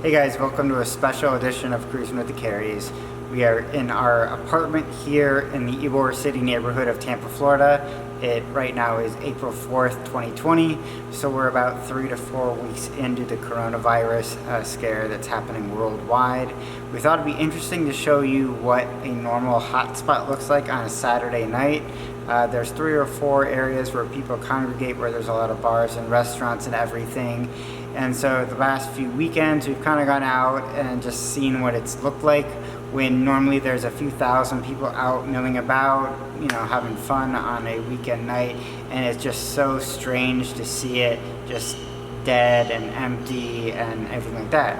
Hey guys, welcome to a special edition of Cruising with the Carries. We are in our apartment here in the Ybor City neighborhood of Tampa, Florida. It right now is April 4th, 2020, so we're about 3 to 4 weeks into the coronavirus scare that's happening worldwide. We thought it'd be interesting to show you what a normal hotspot looks like on a Saturday night. There's 3 or 4 areas where people congregate, where there's a lot of bars and restaurants and everything. And so the last few weekends we've kind of gone out and just seen what it's looked like when normally there's a few thousand people out milling about, you know, having fun on a weekend night, and it's just so strange to see it just dead and empty and everything like that.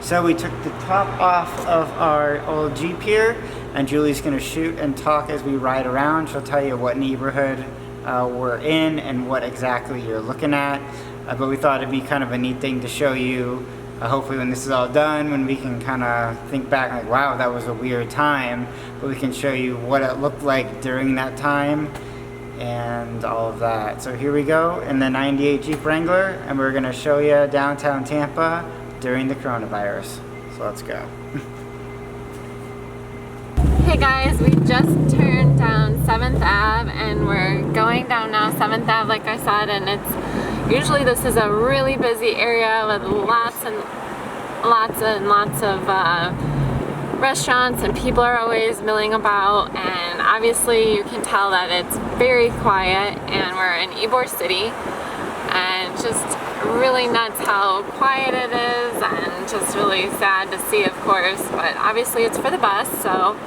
So we took the top off of our old Jeep here, and Julie's gonna shoot and talk as we ride around. She'll tell you what neighborhood we're in and what exactly you're looking at. But we thought it'd be kind of a neat thing to show you, hopefully when this is all done, when we can kind of think back like, wow, that was a weird time, but we can show you what it looked like during that time and all of that. So here we go in the 98 Jeep Wrangler, and we're gonna show you downtown Tampa during the coronavirus. So let's go. Hey guys, we just turned down 7th Ave and we're going down now 7th Ave like I said, and usually this is a really busy area with lots and lots of restaurants, and people are always milling about, and obviously you can tell that it's very quiet, and we're in Ybor City, and just really nuts how quiet it is, and just really sad to see, of course, but obviously it's for the best. So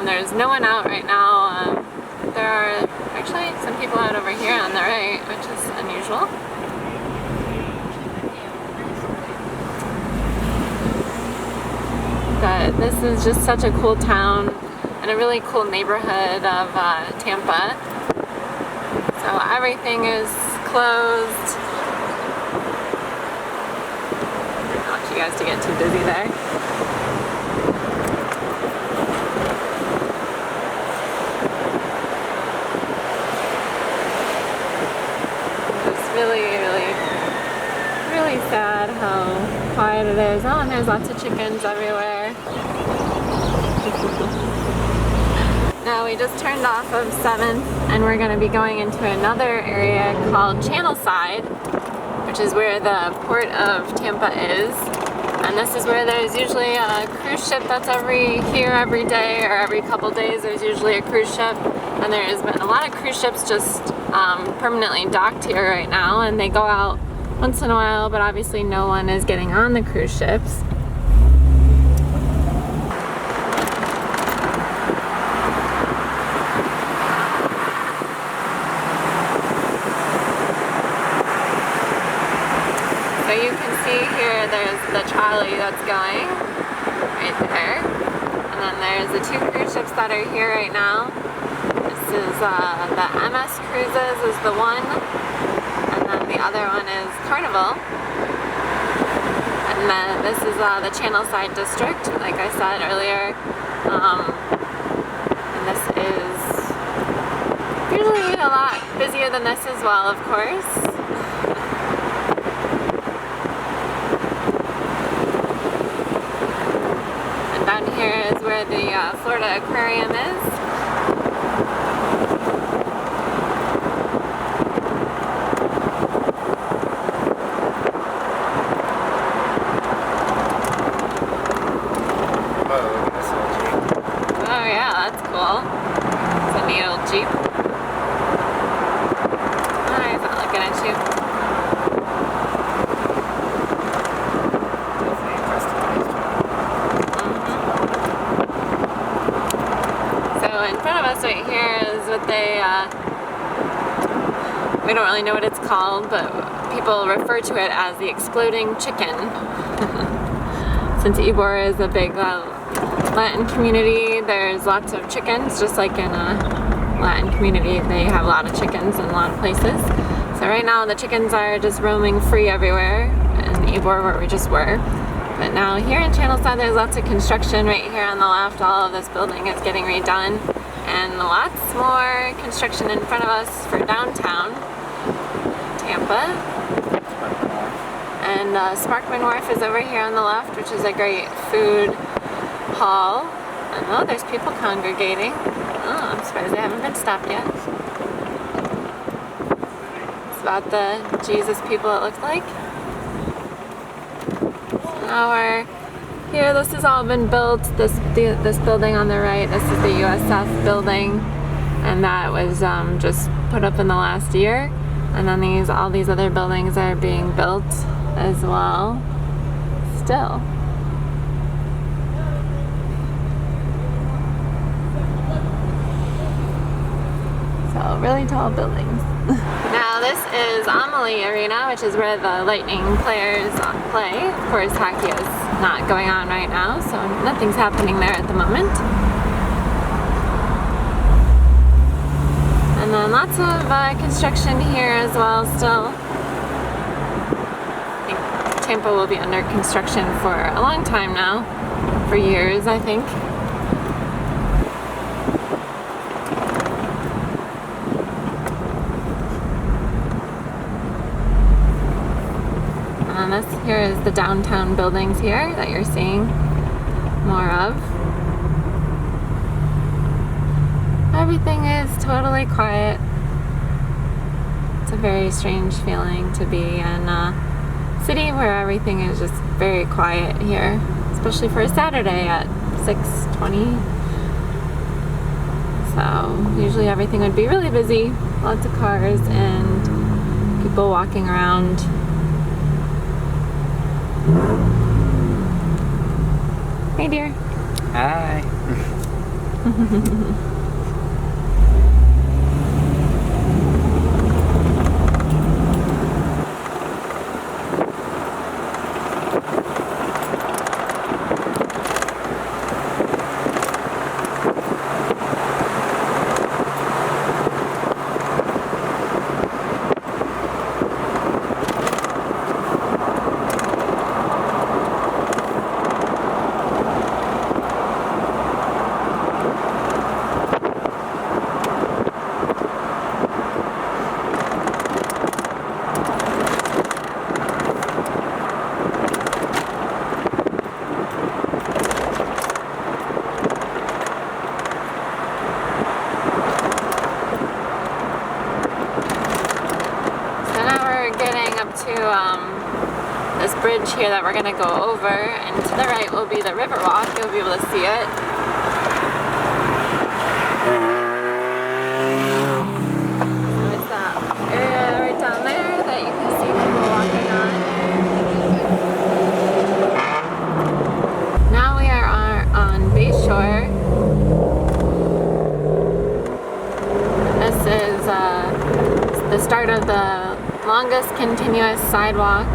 there's no one out right now. There are actually some people out over here on the right, which is unusual. But this is just such a cool town and a really cool neighborhood of Tampa. So everything is closed. I don't want you guys to get too busy there. Really sad how quiet it is. Oh, and there's lots of chickens everywhere. Now we just turned off of 7th and we're going to be going into another area called Channelside, which is where the port of Tampa is. And this is where there's usually a cruise ship that's every day, or every couple days there's usually a cruise ship. And there has been a lot of cruise ships just permanently docked here right now, and they go out once in a while, but obviously no one is getting on the cruise ships. So you can see here there's the trolley that's going right there, and then there's the 2 cruise ships that are here right now. This is the MS Cruises is the one, and then the other one is Carnival. And then this is the Channelside District, like I said earlier. And this is usually a lot busier than this as well, of course. And down here is where the Florida Aquarium is. Jeep. Oh, he's not looking at you. So in front of us right here is what they, we don't really know what it's called, but people refer to it as the exploding chicken. Since Ybor is a big Latin community, there's lots of chickens, just like in Latin community, they have a lot of chickens in a lot of places. So right now the chickens are just roaming free everywhere in Ybor, where we just were. But now here in Channelside there's lots of construction right here on the left. All of this building is getting redone, and lots more construction in front of us for downtown Tampa. And Sparkman Wharf is over here on the left, which is a great food hall. And oh, there's people congregating. Oh, I'm surprised they haven't been stopped yet. It's about the Jesus people, it looks like. So now we're here. This has all been built. This building on the right, this is the USF building, and that was just put up in the last year. And then all these other buildings are being built as well still. So really tall buildings. Now this is Amalie Arena, which is where the Lightning players play. Of course, hockey is not going on right now, so nothing's happening there at the moment. And then lots of construction here as well still. I think Tampa will be under construction for a long time now, for years I think. And this here is the downtown buildings here that you're seeing more of. Everything is totally quiet. It's a very strange feeling to be in a city where everything is just very quiet here, especially for a Saturday at 6:20. So usually everything would be really busy, lots of cars and people walking around. Hey dear. Hi. This bridge here that we're going to go over, and to the right will be the Riverwalk. You'll be able to see it. So it's that area right down there that you can see people walking on. Now we are on Bay Shore. This is the start of the longest continuous sidewalk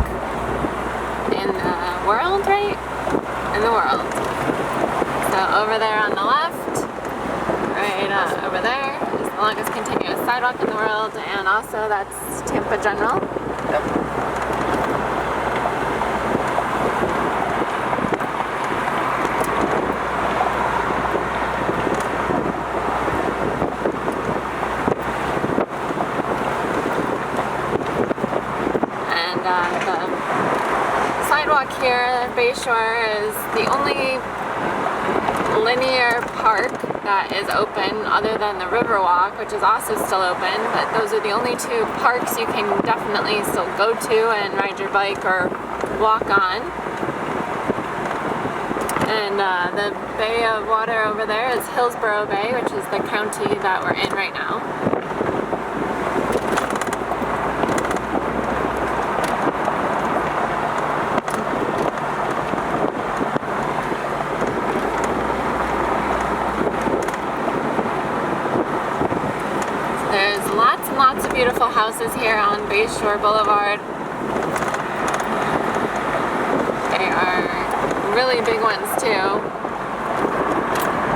in the world, right? In the world. So over there on the left, right over there, is the longest continuous sidewalk in the world, and also that's Tampa General. Yep. The sidewalk here at Bay Shore is the only linear park that is open other than the Riverwalk, which is also still open, but those are the only two parks you can definitely still go to and ride your bike or walk on. And the bay of water over there is Hillsborough Bay, which is the county that we're in right now. There's lots and lots of beautiful houses here on Bay Shore Boulevard. They are really big ones too.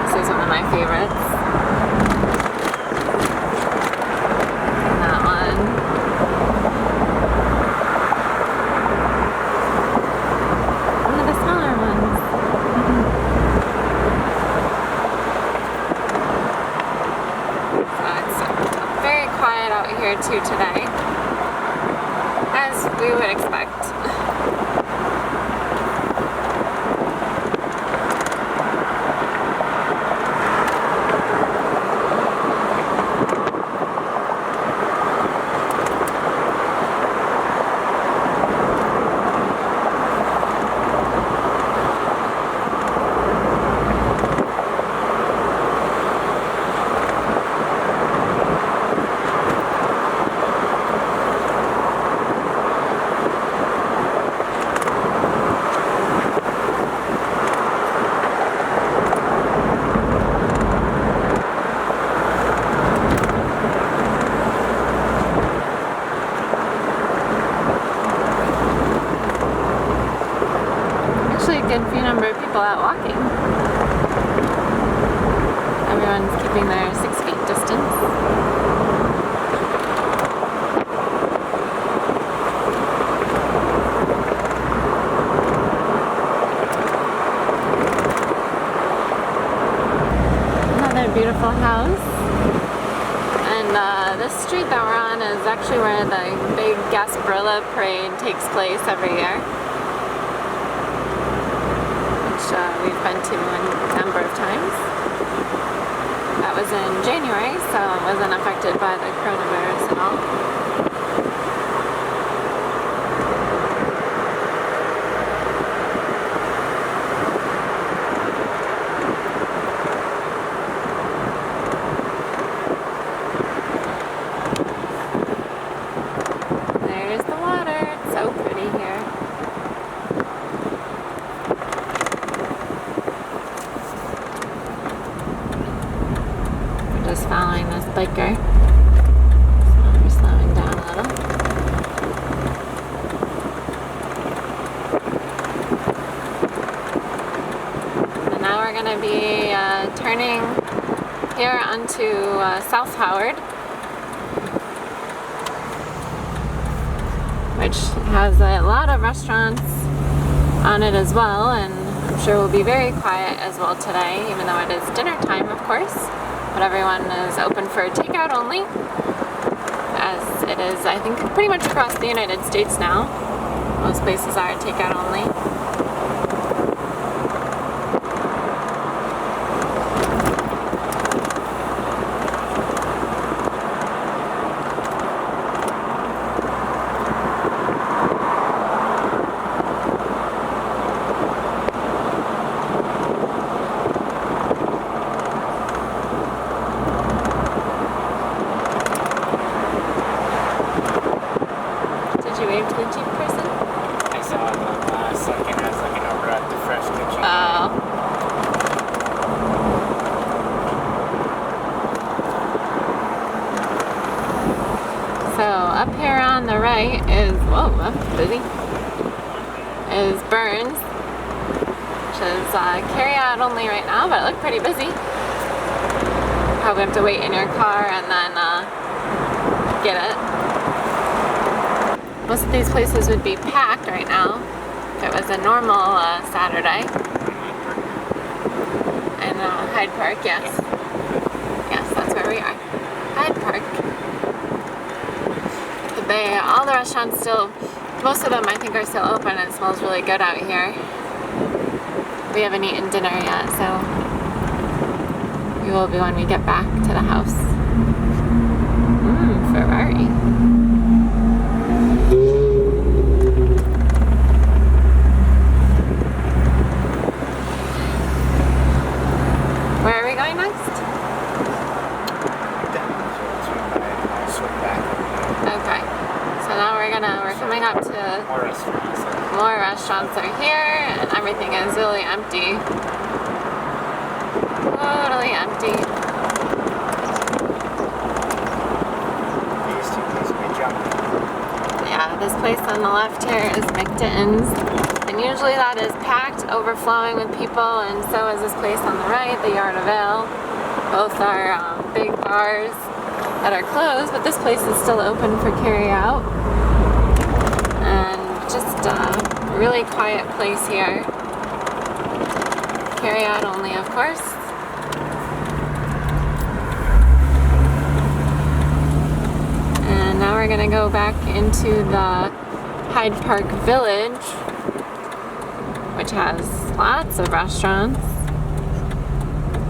This is one of my favorites. And that one. One of the smaller ones. It's very quiet out here too today, as we would expect. Actually a good few number of people out walking. Everyone's keeping their 6 feet distance. Another beautiful house. And this street that we're on is actually where the big Gasparilla parade takes place every year. Which we've been to a number of times. That was in January, so it wasn't affected by the coronavirus at all. There's the water. It's so pretty here. Just following this biker. So we're slowing down a little. And now we're going to be turning here onto South Howard, which has a lot of restaurants on it as well, and I'm sure will be very quiet as well today, even though it is dinner time, of course. But everyone is open for takeout only, as it is, I think, pretty much across the United States now. Most places are takeout only. Did you wave to the Jeep person? I saw them last second. I was looking over at the fresh kitchen. Oh. So up here on the right is, whoa, that's busy, is Burns, which is carry out only right now, but it looked pretty busy. Probably have to wait in your car and then get it. Most of these places would be packed right now if it was a normal Saturday. And Hyde Park, yes. Yes, that's where we are. Hyde Park. All the restaurants still, most of them I think are still open. It smells really good out here. We haven't eaten dinner yet, so we will be when we get back to the house. Ferrari. Where are we going next? Okay. So now we're coming up to More restaurants. more restaurants are here, and everything is really empty. Totally empty. These two places we jumped. Yeah, this place on the left here is McDitton's, and usually that is packed, overflowing with people, and so is this place on the right, the Yard of Ale. Both are big bars that are closed, but this place is still open for carry out. And just a really quiet place here. Carry out only, of course. And now we're gonna go back into the Hyde Park Village, which has lots of restaurants,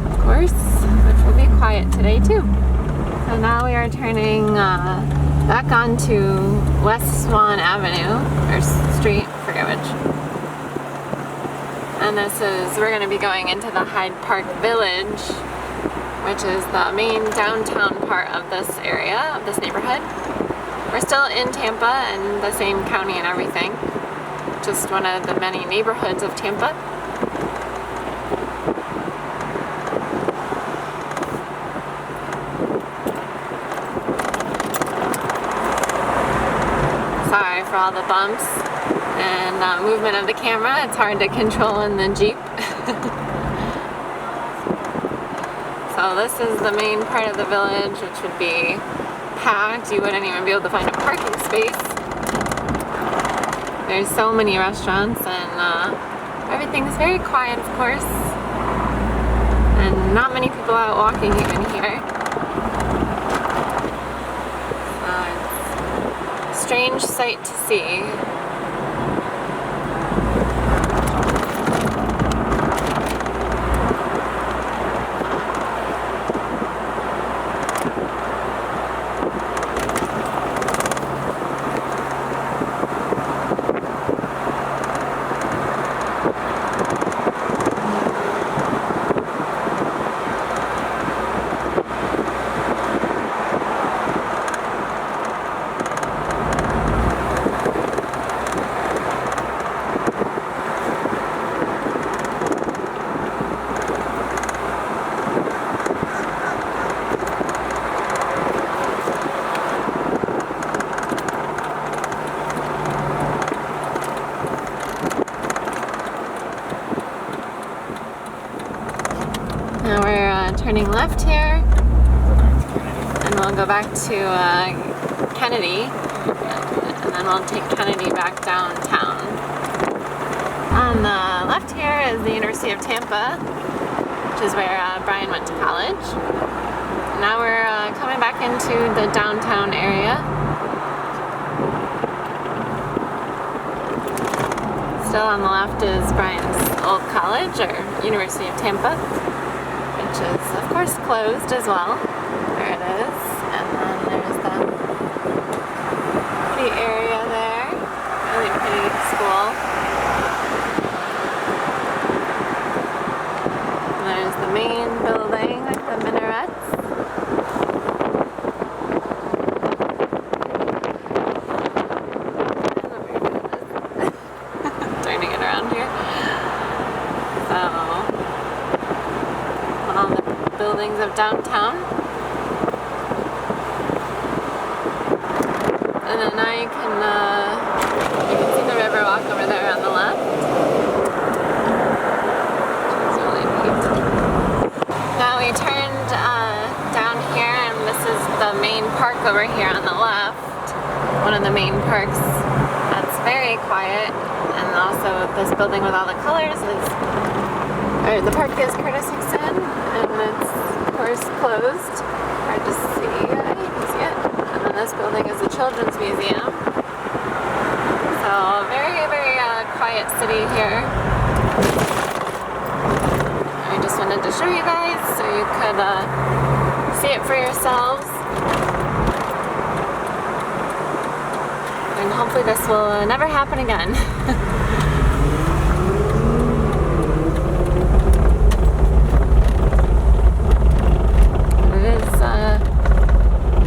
of course, which will be quiet today too. So now we are turning back onto West Swan Avenue, or street, forget which. And we're going to be going into the Hyde Park Village, which is the main downtown part of this area, of this neighborhood. We're still in Tampa and the same county and everything. Just one of the many neighborhoods of Tampa. Sorry for all the bumps and movement of the camera. It's hard to control in the Jeep. So this is the main part of the village, which would be packed. You wouldn't even be able to find a parking space. There's so many restaurants, and everything's very quiet, of course. And not many people out walking even here. So it's a strange sight to see. Now we're turning left here, and we'll go back to Kennedy, and then we'll take Kennedy back downtown. On the left here is the University of Tampa, which is where Bryan went to college. Now we're coming back into the downtown area. Still on the left is Bryan's old college, or University of Tampa, which is of course closed as well. There it is. And then there's the pretty area there. Really pretty school. And there's the main building with the minarets. Turning it around here. So all the buildings of downtown. And then now you can see the river walk over there on the left. Which is really neat. Now we turned down here, and this is the main park over here on the left. One of the main parks that's very quiet. And also this building with all the colors is, or the park is Curtis Hickson, and it's of course closed. Hard to see, you can see it. And then this building is the Children's Museum. So very, very quiet city here. I just wanted to show you guys so you could see it for yourselves. And hopefully this will never happen again.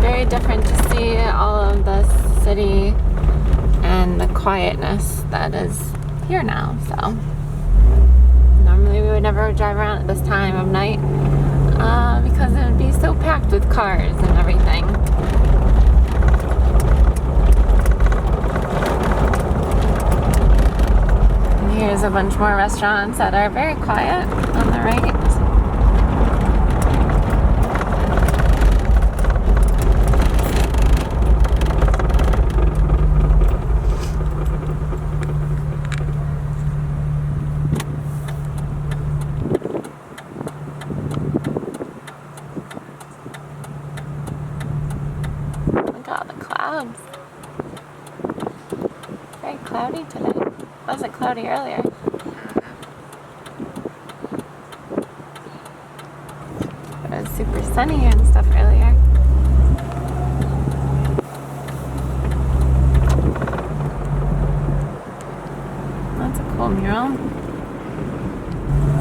Very different to see all of the city and the quietness that is here now. So normally we would never drive around at this time of night because it would be so packed with cars and everything. And here's a bunch more restaurants that are very quiet on the right. Clouds. Very cloudy today. It wasn't cloudy earlier. It was super sunny and stuff earlier. That's a cool mural.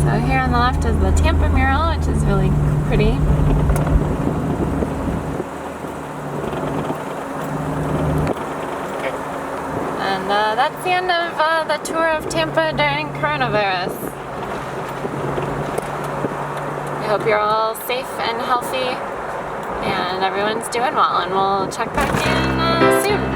So here on the left is the Tampa mural, which is really pretty. And that's the end of the tour of Tampa during coronavirus. I hope you're all safe and healthy and everyone's doing well, and we'll check back in soon.